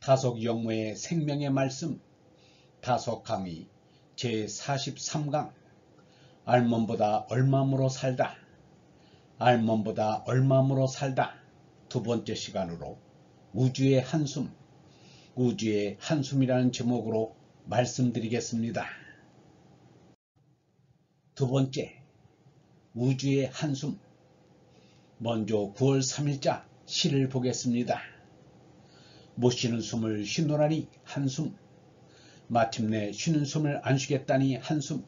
다속 영모의 생명의 말씀 다속 강의 제43강 알몸보다 얼마므로 살다 알몸보다 얼마므로 살다 두 번째 시간으로 우주의 한숨 우주의 한숨이라는 제목으로 말씀드리겠습니다. 두 번째 우주의 한숨 먼저 9월 3일자 시를 보겠습니다. 못 쉬는 숨을 쉬노라니 한숨 마침내 쉬는 숨을 안 쉬겠다니 한숨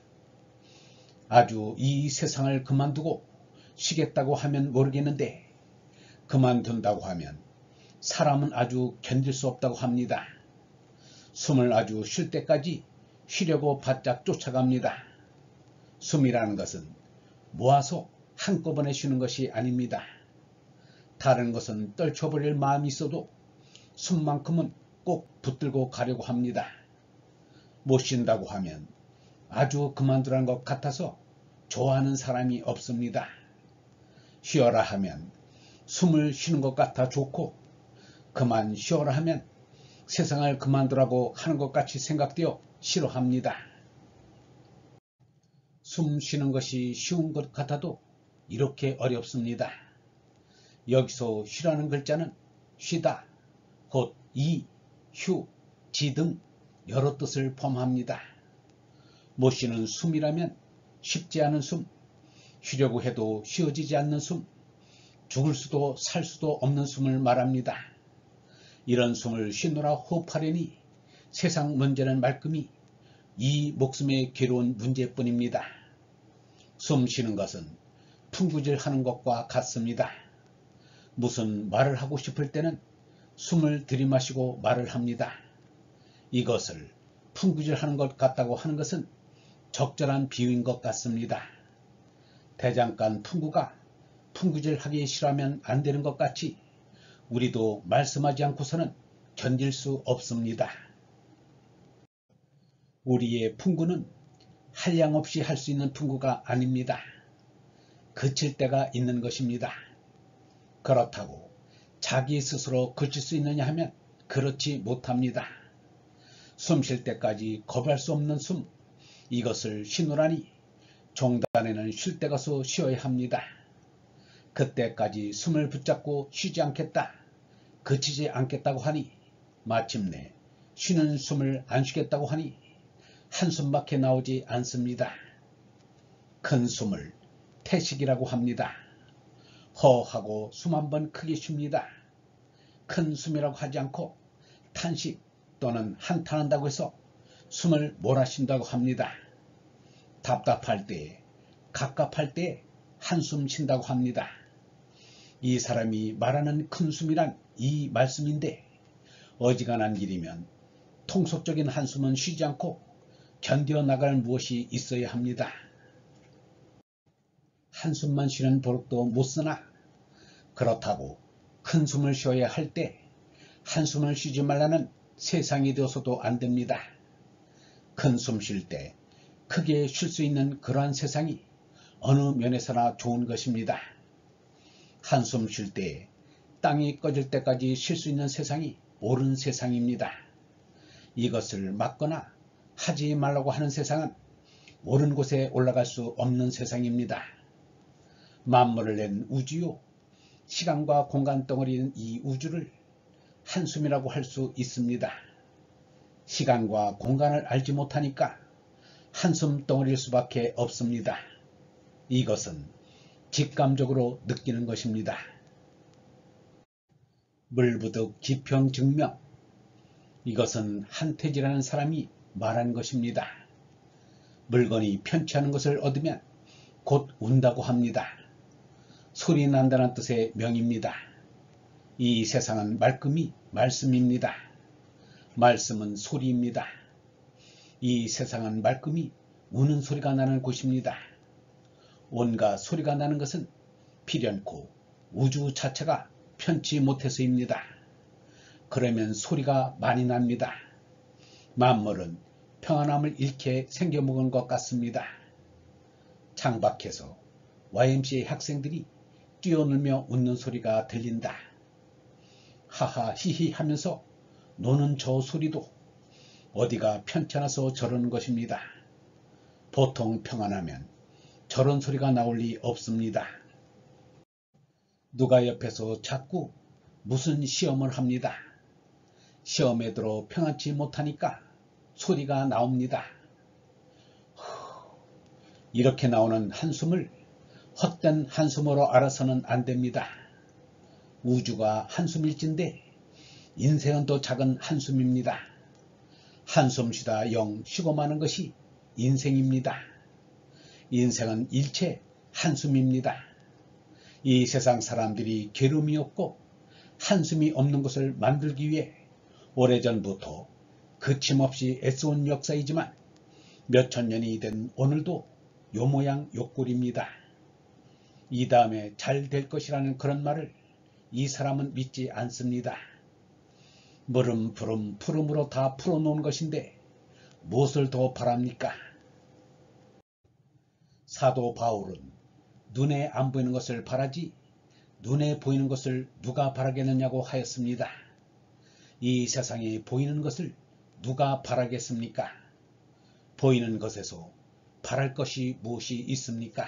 아주 이 세상을 그만두고 쉬겠다고 하면 모르겠는데 그만둔다고 하면 사람은 아주 견딜 수 없다고 합니다. 숨을 아주 쉴 때까지 쉬려고 바짝 쫓아갑니다. 숨이라는 것은 모아서 한꺼번에 쉬는 것이 아닙니다. 다른 것은 떨쳐버릴 마음이 있어도 숨만큼은 꼭 붙들고 가려고 합니다. 못 쉰다고 하면 아주 그만두라는 것 같아서 좋아하는 사람이 없습니다. 쉬어라 하면 숨을 쉬는 것 같아 좋고 그만 쉬어라 하면 세상을 그만두라고 하는 것 같이 생각되어 싫어합니다. 숨 쉬는 것이 쉬운 것 같아도 이렇게 어렵습니다. 여기서 쉬라는 글자는 쉬다, 곧 이, 휴, 지 등 여러 뜻을 포함합니다. 못 쉬는 숨이라면 쉽지 않은 숨, 쉬려고 해도 쉬어지지 않는 숨, 죽을 수도 살 수도 없는 숨을 말합니다. 이런 숨을 쉬노라 호흡하려니 세상 문제는 말끔히 이 목숨의 괴로운 문제뿐입니다. 숨 쉬는 것은 풍구질하는 것과 같습니다. 무슨 말을 하고 싶을 때는 숨을 들이마시고 말을 합니다. 이것을 풍구질하는 것 같다고 하는 것은 적절한 비유인 것 같습니다. 대장간 풍구가 풍구질하기 싫어하면 안 되는 것 같이 우리도 말씀하지 않고서는 견딜 수 없습니다. 우리의 풍구는 한량없이 할 수 있는 풍구가 아닙니다. 그칠 때가 있는 것입니다. 그렇다고 자기 스스로 그칠 수 있느냐 하면 그렇지 못합니다. 숨 쉴 때까지 겁할 수 없는 숨, 이것을 쉬노라니 종단에는 쉴 때 가서 쉬어야 합니다. 그때까지 숨을 붙잡고 쉬지 않겠다, 그치지 않겠다고 하니 마침내 쉬는 숨을 안 쉬겠다고 하니 한숨밖에 나오지 않습니다. 큰 숨을 태식이라고 합니다. 허하고 숨 한번 크게 쉽니다. 큰 숨이라고 하지 않고 탄식 또는 한탄한다고 해서 숨을 몰아쉰다고 합니다. 답답할 때, 갑갑할 때 한숨 쉰다고 합니다. 이 사람이 말하는 큰 숨이란 이 말씀인데 어지간한 길이면 통속적인 한숨은 쉬지 않고 견뎌나갈 무엇이 있어야 합니다. 한숨만 쉬는 버릇도 못 쓰나 그렇다고 큰 숨을 쉬어야 할 때 한숨을 쉬지 말라는 세상이 되어서도 안 됩니다. 큰 숨 쉴 때 크게 쉴 수 있는 그러한 세상이 어느 면에서나 좋은 것입니다. 한숨 쉴 때 땅이 꺼질 때까지 쉴 수 있는 세상이 옳은 세상입니다. 이것을 막거나 하지 말라고 하는 세상은 옳은 곳에 올라갈 수 없는 세상입니다. 만물을 낸 우주요, 시간과 공간 덩어리인 이 우주를 한숨이라고 할 수 있습니다. 시간과 공간을 알지 못하니까 한숨 덩어리일 수밖에 없습니다. 이것은 직감적으로 느끼는 것입니다. 물부득 지평증명, 이것은 한태지라는 사람이 말한 것입니다. 물건이 편치 않은 것을 얻으면 곧 운다고 합니다. 소리 난다는 뜻의 명입니다. 이 세상은 말끔히 말씀입니다. 말씀은 소리입니다. 이 세상은 말끔히 우는 소리가 나는 곳입니다. 온갖 소리가 나는 것은 필연코 우주 자체가 편치 못해서입니다. 그러면 소리가 많이 납니다. 만물은 평안함을 잃게 생겨먹은 것 같습니다. 창밖에서 YMCA 학생들이 뛰어놀며 웃는 소리가 들린다. 하하 히히 하면서 노는 저 소리도 어디가 편찮아서 저러는 것입니다. 보통 평안하면 저런 소리가 나올 리 없습니다. 누가 옆에서 자꾸 무슨 시험을 합니다. 시험에 들어 평안치 못하니까 소리가 나옵니다. 이렇게 나오는 한숨을 헛된 한숨으로 알아서는 안 됩니다. 우주가 한숨일진데 인생은 더 작은 한숨입니다. 한숨 쉬다 영 쉬고 마는 것이 인생입니다. 인생은 일체 한숨입니다. 이 세상 사람들이 괴로움이 없고 한숨이 없는 것을 만들기 위해 오래전부터 그침없이 애써온 역사이지만 몇천 년이 된 오늘도 요 모양 요 꼴입니다. 이 다음에 잘 될 것이라는 그런 말을 이 사람은 믿지 않습니다. 물음 푸름 푸름으로 다 풀어놓은 것인데 무엇을 더 바랍니까? 사도 바울은 눈에 안 보이는 것을 바라지 눈에 보이는 것을 누가 바라겠느냐고 하였습니다. 이 세상에 보이는 것을 누가 바라겠습니까? 보이는 것에서 바랄 것이 무엇이 있습니까?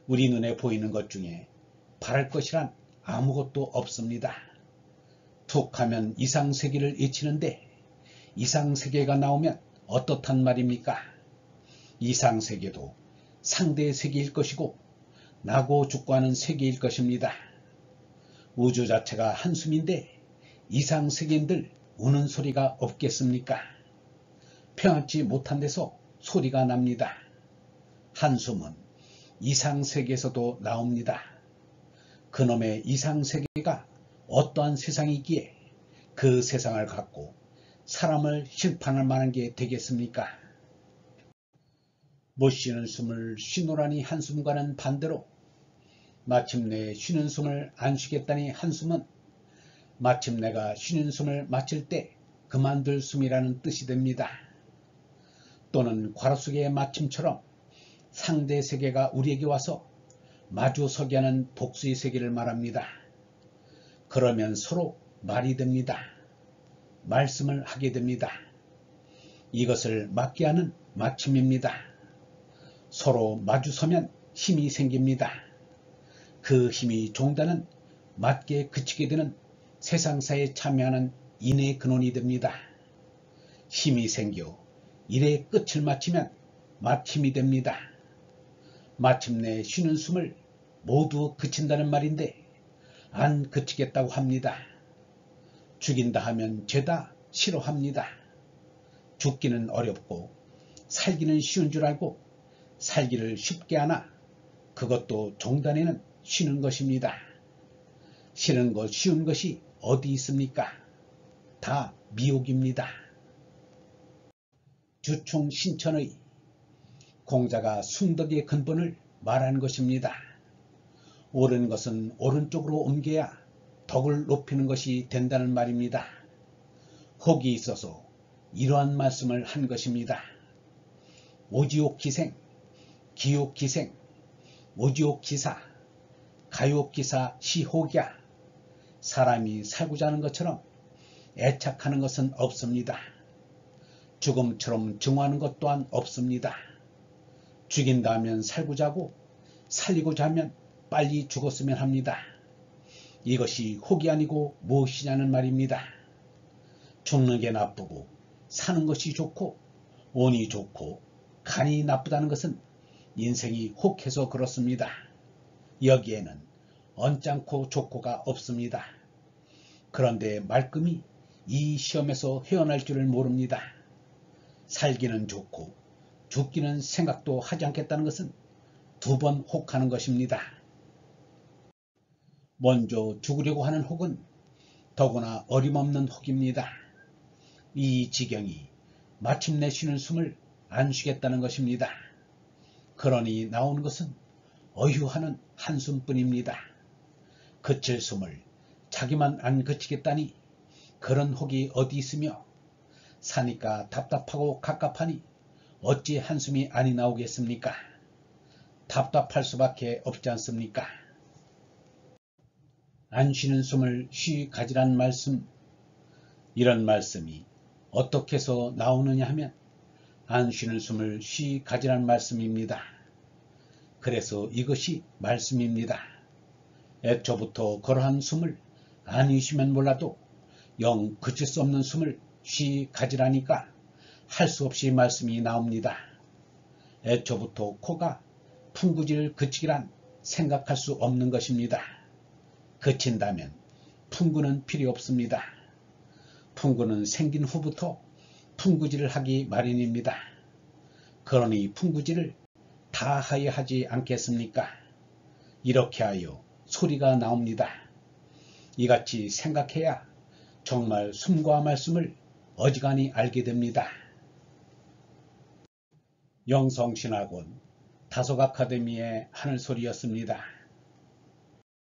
우리 눈에 보이는 것 중에 바랄 것이란 아무것도 없습니다. 툭 하면 이상세계를 외치는데 이상세계가 나오면 어떻단 말입니까? 이상세계도 상대 세계일 것이고 나고 죽고 하는 세계일 것입니다. 우주 자체가 한숨인데 이상세계인들 우는 소리가 없겠습니까? 평안치 못한 데서 소리가 납니다. 한숨은 이상세계에서도 나옵니다. 그놈의 이상세계가 어떠한 세상이기에 그 세상을 갖고 사람을 심판할 만한 게 되겠습니까? 못 쉬는 숨을 쉬노라니 한숨과는 반대로 마침내 쉬는 숨을 안 쉬겠다니 한숨은 마침내가 쉬는 숨을 마칠 때 그만둘 숨이라는 뜻이 됩니다. 또는 괄호속의 마침처럼 상대 세계가 우리에게 와서 마주 서게 하는 복수의 세계를 말합니다. 그러면 서로 말이 됩니다. 말씀을 하게 됩니다. 이것을 맞게 하는 마침입니다. 서로 마주서면 힘이 생깁니다. 그 힘이 종다는 맞게 그치게 되는 세상사에 참여하는 인의 근원이 됩니다. 힘이 생겨 일의 끝을 마치면 마침이 됩니다. 마침내 쉬는 숨을 모두 그친다는 말인데 안 그치겠다고 합니다. 죽인다 하면 죄다 싫어합니다. 죽기는 어렵고 살기는 쉬운 줄 알고 살기를 쉽게 하나 그것도 종단에는 쉬는 것입니다. 쉬는 것 쉬운 것이 어디 있습니까? 다 미혹입니다. 주충신천의 공자가 숭덕의 근본을 말한 것입니다. 옳은 것은 오른쪽으로 옮겨야 덕을 높이는 것이 된다는 말입니다. 혹이 있어서 이러한 말씀을 한 것입니다. 오지옥기생, 기옥기생, 오지옥기사, 가욕기사 시혹이야. 사람이 살고자 하는 것처럼 애착하는 것은 없습니다. 죽음처럼 증오하는 것 또한 없습니다. 죽인다 하면 살고자 하고 살리고자 하면 빨리 죽었으면 합니다. 이것이 혹이 아니고 무엇이냐는 말입니다. 죽는 게 나쁘고 사는 것이 좋고 온이 좋고 간이 나쁘다는 것은 인생이 혹해서 그렇습니다. 여기에는 언짢고 좋고가 없습니다. 그런데 말끔히 이 시험에서 헤어날 줄을 모릅니다. 살기는 좋고 죽기는 생각도 하지 않겠다는 것은 두 번 혹하는 것입니다. 먼저 죽으려고 하는 혹은 더구나 어림없는 혹입니다. 이 지경이 마침내 쉬는 숨을 안 쉬겠다는 것입니다. 그러니 나오는 것은 어휴하는 한숨뿐입니다. 그칠 숨을 자기만 안 그치겠다니 그런 혹이 어디 있으며 사니까 답답하고 갑갑하니 어찌 한숨이 아니 나오겠습니까? 답답할 수밖에 없지 않습니까? 안 쉬는 숨을 쉬 가지란 말씀, 이런 말씀이 어떻게 해서 나오느냐 하면 안 쉬는 숨을 쉬 가지란 말씀입니다. 그래서 이것이 말씀입니다. 애초부터 그러한 숨을 안 쉬면 몰라도 영 그칠 수 없는 숨을 쉬 가지라니까 할 수 없이 말씀이 나옵니다. 애초부터 코가 풍구질 그치기란 생각할 수 없는 것입니다. 그친다면 풍구는 필요 없습니다. 풍구는 생긴 후부터 풍구질을 하기 마련입니다. 그러니 풍구질을 다 하여 하지 않겠습니까? 이렇게 하여 소리가 나옵니다. 이같이 생각해야 정말 숨과 말씀을 어지간히 알게 됩니다. 영성신학원 다속 아카데미의 하늘소리였습니다.